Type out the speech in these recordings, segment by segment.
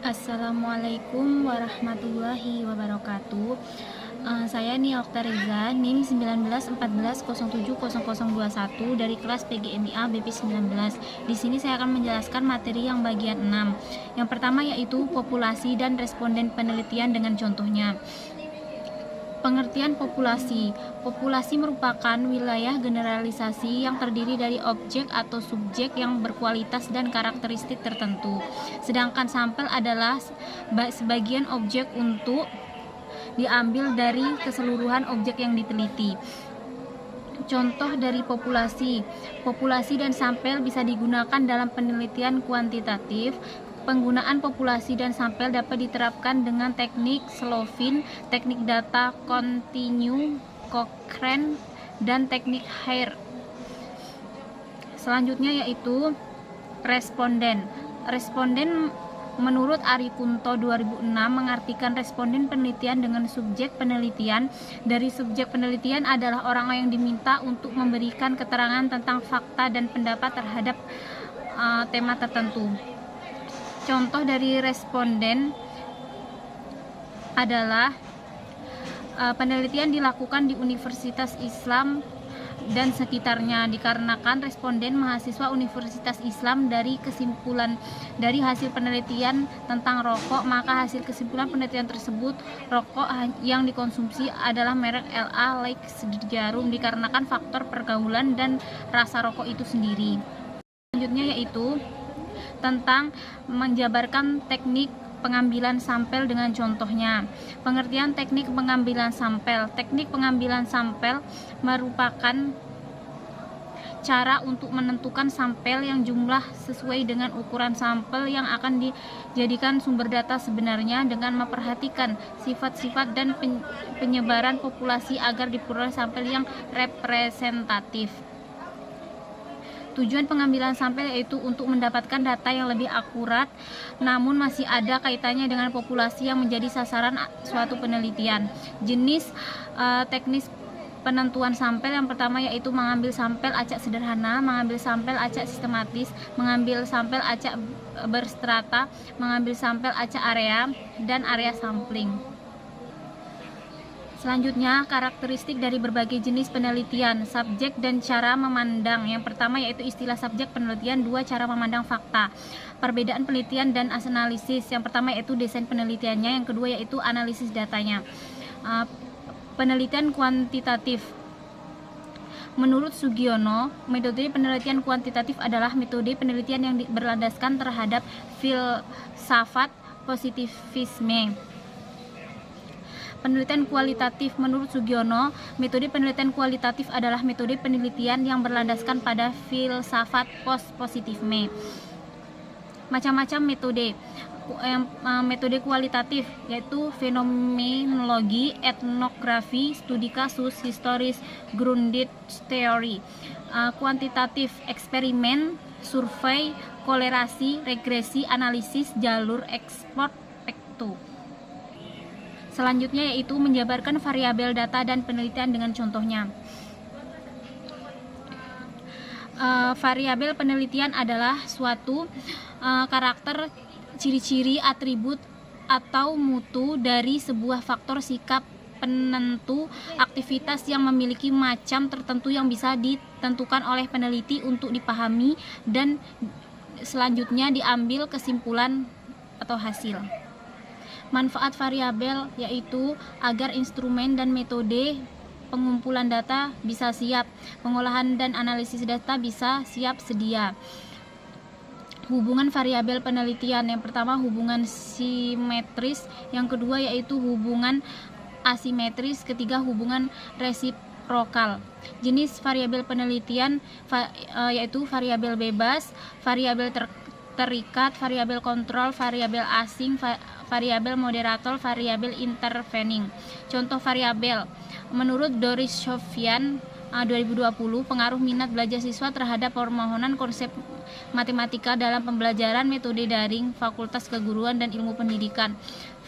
Assalamualaikum warahmatullahi wabarakatuh. Saya Nia Oktariza, NIM 1914070021 dari kelas PGMIA BP 19. Di sini saya akan menjelaskan materi yang bagian 6. Yang pertama yaitu populasi dan responden penelitian dengan contohnya. Pengertian populasi. Populasi merupakan wilayah generalisasi yang terdiri dari objek atau subjek yang berkualitas dan karakteristik tertentu. Sedangkan sampel adalah sebagian objek untuk diambil dari keseluruhan objek yang diteliti. Contoh dari populasi. Populasi dan sampel bisa digunakan dalam penelitian kuantitatif. Penggunaan populasi dan sampel dapat diterapkan dengan teknik Slovin, teknik data kontinu, Cochrane, dan teknik Hare. Selanjutnya yaitu responden. Responden menurut Ari Kunto 2006 mengartikan responden penelitian dengan subjek penelitian. Dari subjek penelitian adalah orang yang diminta untuk memberikan keterangan tentang fakta dan pendapat terhadap tema tertentu. Contoh dari responden adalah penelitian dilakukan di Universitas Islam dan sekitarnya, dikarenakan responden mahasiswa Universitas Islam. Dari hasil penelitian tentang rokok, maka hasil kesimpulan penelitian tersebut rokok yang dikonsumsi adalah merek LA Like Jarum, dikarenakan faktor pergaulan dan rasa rokok itu sendiri. Selanjutnya yaitu tentang menjabarkan teknik pengambilan sampel dengan contohnya. Pengertian teknik pengambilan sampel. Teknik pengambilan sampel merupakan cara untuk menentukan sampel yang jumlah sesuai dengan ukuran sampel yang akan dijadikan sumber data sebenarnya, dengan memperhatikan sifat-sifat dan penyebaran populasi agar diperoleh sampel yang representatif. Tujuan pengambilan sampel yaitu untuk mendapatkan data yang lebih akurat, namun masih ada kaitannya dengan populasi yang menjadi sasaran suatu penelitian. Jenis teknis penentuan sampel yang pertama yaitu mengambil sampel acak sederhana, mengambil sampel acak sistematis, mengambil sampel acak berstrata, mengambil sampel acak area, dan area sampling. Selanjutnya, karakteristik dari berbagai jenis penelitian, subjek dan cara memandang. Yang pertama yaitu istilah subjek penelitian, dua cara memandang fakta. Perbedaan penelitian dan analisis. Yang pertama yaitu desain penelitiannya, yang kedua yaitu analisis datanya. Penelitian kuantitatif. Menurut Sugiono, metode penelitian kuantitatif adalah metode penelitian yang berlandaskan terhadap filsafat positivisme. Penelitian kualitatif. Menurut Sugiono, metode penelitian kualitatif adalah metode penelitian yang berlandaskan pada filsafat positivisme. Macam-macam metode. Metode kualitatif yaitu fenomenologi, etnografi, studi kasus, historis, grounded theory. Kuantitatif, eksperimen, survei, kolerasi, regresi, analisis, jalur ekspor, pektu. Selanjutnya yaitu menjabarkan variabel data dan penelitian dengan contohnya. Variabel penelitian adalah suatu karakter, ciri-ciri, atribut, atau mutu dari sebuah faktor sikap penentu aktivitas yang memiliki macam tertentu yang bisa ditentukan oleh peneliti untuk dipahami dan selanjutnya diambil kesimpulan atau hasil. Manfaat variabel yaitu agar instrumen dan metode pengumpulan data bisa siap, pengolahan dan analisis data bisa siap sedia. Hubungan variabel penelitian, yang pertama hubungan simetris, yang kedua yaitu hubungan asimetris, ketiga hubungan resiprokal. Jenis variabel penelitian yaitu variabel bebas, variabel terikat, variabel kontrol, variabel asing, variabel moderator, variabel intervening. Contoh variabel. Menurut Doris Sofyan 2020, pengaruh minat belajar siswa terhadap permohonan konsep matematika dalam pembelajaran metode daring, Fakultas Keguruan dan Ilmu Pendidikan.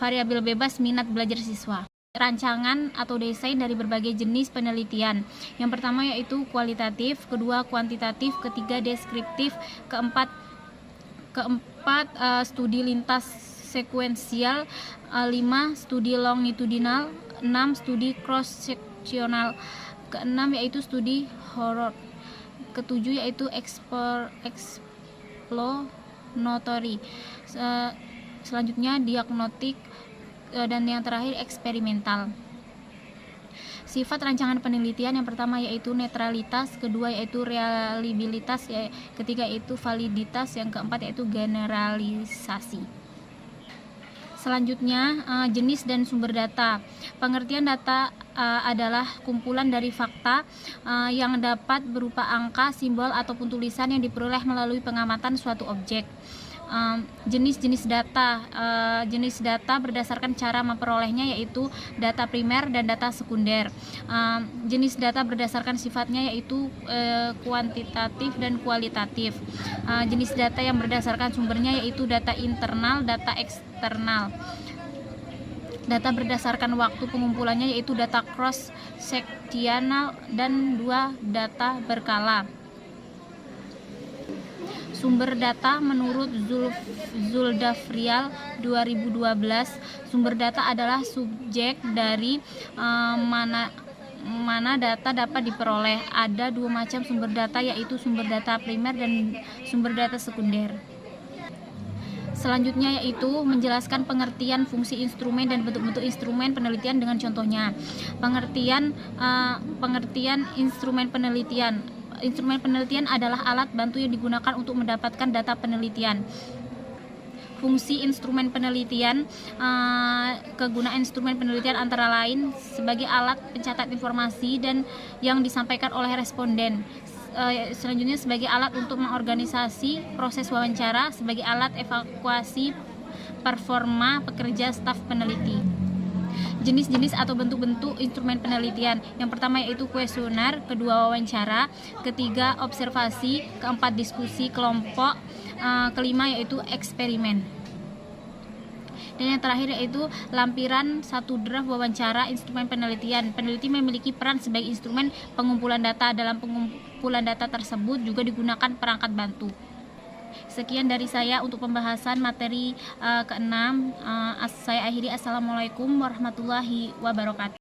Variabel bebas minat belajar siswa. Rancangan atau desain dari berbagai jenis penelitian. Yang pertama yaitu kualitatif, kedua kuantitatif, ketiga deskriptif, keempat studi lintas sekuensial, 5 studi longitudinal, 6 studi cross seksional, keenam yaitu studi horor, ketujuh yaitu exploratory, selanjutnya diagnostik, dan yang terakhir eksperimental. Sifat rancangan penelitian yang pertama yaitu netralitas, kedua yaitu reliabilitas, ketiga yaitu validitas, yang keempat yaitu generalisasi. Selanjutnya, jenis dan sumber data. Pengertian data adalah kumpulan dari fakta yang dapat berupa angka, simbol, ataupun tulisan yang diperoleh melalui pengamatan suatu objek. Jenis-jenis data. Jenis data berdasarkan cara memperolehnya yaitu data primer dan data sekunder. Jenis data berdasarkan sifatnya yaitu kuantitatif dan kualitatif. Jenis data yang berdasarkan sumbernya yaitu data internal, data eksternal. Data berdasarkan waktu pengumpulannya yaitu data cross seksional dan dua data berkala. Sumber data menurut Zuldafrial 2012, sumber data adalah subjek dari mana data dapat diperoleh. Ada dua macam sumber data yaitu sumber data primer dan sumber data sekunder. Selanjutnya yaitu menjelaskan pengertian fungsi instrumen dan bentuk-bentuk instrumen penelitian dengan contohnya. Pengertian instrumen penelitian. Instrumen penelitian adalah alat bantu yang digunakan untuk mendapatkan data penelitian. Fungsi instrumen penelitian, kegunaan instrumen penelitian antara lain sebagai alat pencatat informasi dan yang disampaikan oleh responden. Selanjutnya sebagai alat untuk mengorganisasi proses wawancara, sebagai alat evakuasi performa pekerja staf peneliti. Jenis-jenis atau bentuk-bentuk instrumen penelitian. Yang pertama yaitu kuesioner, kedua wawancara, ketiga observasi, keempat diskusi kelompok, kelima yaitu eksperimen. Dan yang terakhir yaitu lampiran satu draft wawancara instrumen penelitian. Peneliti memiliki peran sebagai instrumen pengumpulan data. Dalam pengumpulan data tersebut juga digunakan perangkat bantu. Sekian dari saya untuk pembahasan materi ke-6. Saya akhiri. Assalamualaikum warahmatullahi wabarakatuh.